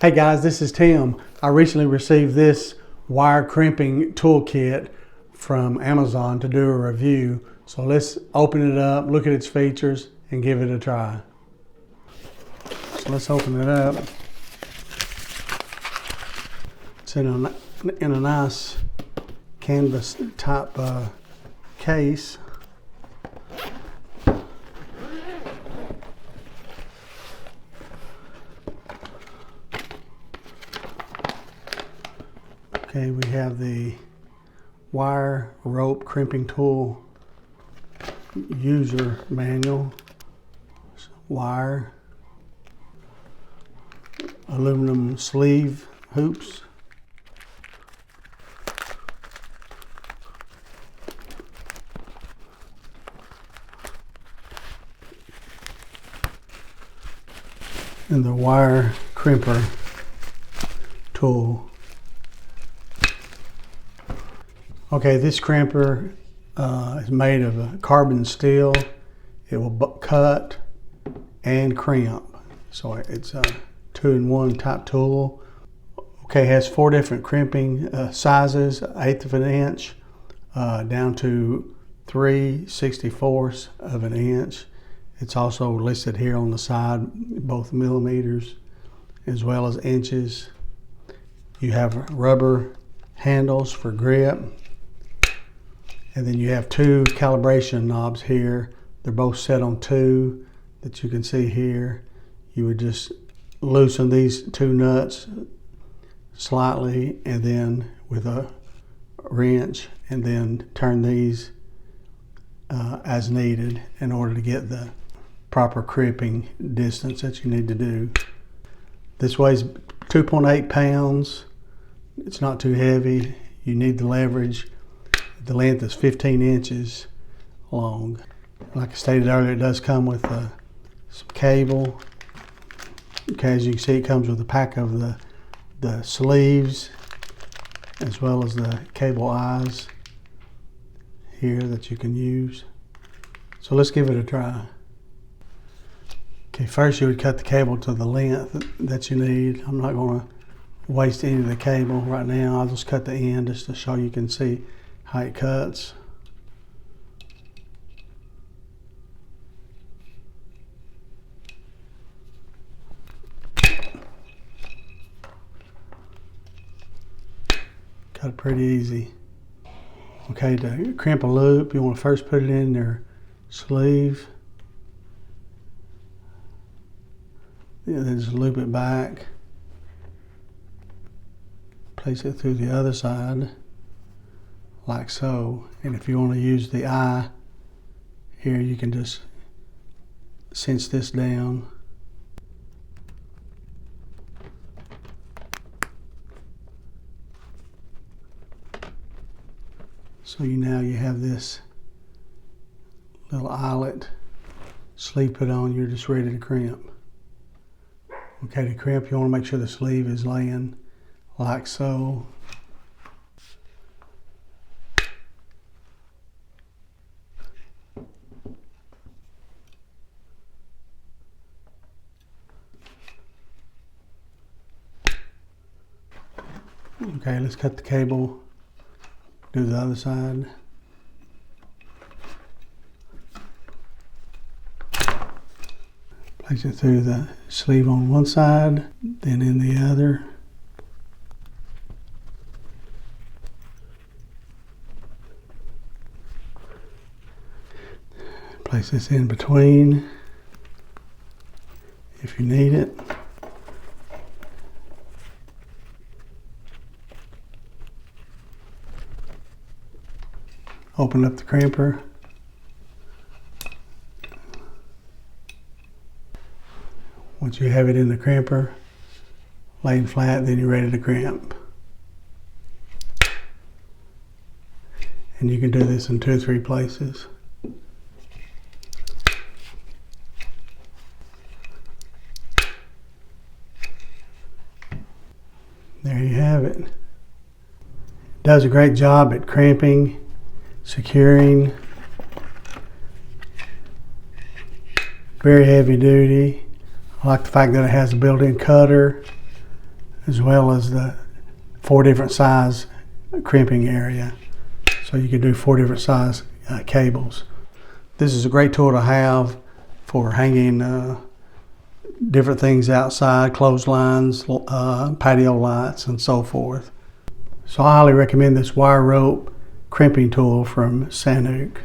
Hey guys, this is Tim. I recently received this wire crimping toolkit from Amazon to do a review. So let's open it up, look at its features, and give it a try. So let's open it up. It's in a nice canvas type case. Okay, we have the wire rope crimping tool user manual, wire, aluminum sleeve hoops, and the wire crimper tool. Okay, this crimper is made of carbon steel. It will cut and crimp. So it's a 2-in-1 type tool. Okay, it has 4 different crimping sizes, 1/8 of an inch down to 3/64 of an inch. It's also listed here on the side, both millimeters as well as inches. You have rubber handles for grip. And then you have 2 calibration knobs here. They're both set on 2 that you can see here. You would just loosen these 2 nuts slightly and then with a wrench and then turn these as needed in order to get the proper crimping distance that you need to do. This weighs 2.8 pounds. It's not too heavy. You need the leverage. The length is 15 inches long. Like I stated earlier, it does come with some cable. Okay, as you can see, it comes with a pack of the sleeves as well as the cable eyes here that you can use. So let's give it a try. Okay, first you would cut the cable to the length that you need. I'm not going to waste any of the cable right now. I'll just cut the end just to show you can see how it cuts. Cut it pretty easy. Okay, to crimp a loop, you want to first put it in your sleeve. Then just loop it back. Place it through the other side, like so. And if you want to use the eye here, you can just cinch this down. So now you have this little eyelet sleeve put on, you're just ready to crimp. Okay, to crimp you want to make sure the sleeve is laying like so. Okay, let's cut the cable, do the other side. Place it through the sleeve on one side, then in the other. Place this in between if you need it. Open up the crimper. Once you have it in the crimper, laying flat, then you're ready to crimp. And you can do this in 2 or 3 places. There you have it. It does a great job at crimping, securing. Very heavy duty. I like the fact that it has a built-in cutter as well as the 4 different size crimping area. So you can do 4 different size cables. This is a great tool to have for hanging different things outside, clotheslines, patio lights, and so forth. So I highly recommend this wire rope crimping tool from SANUKE.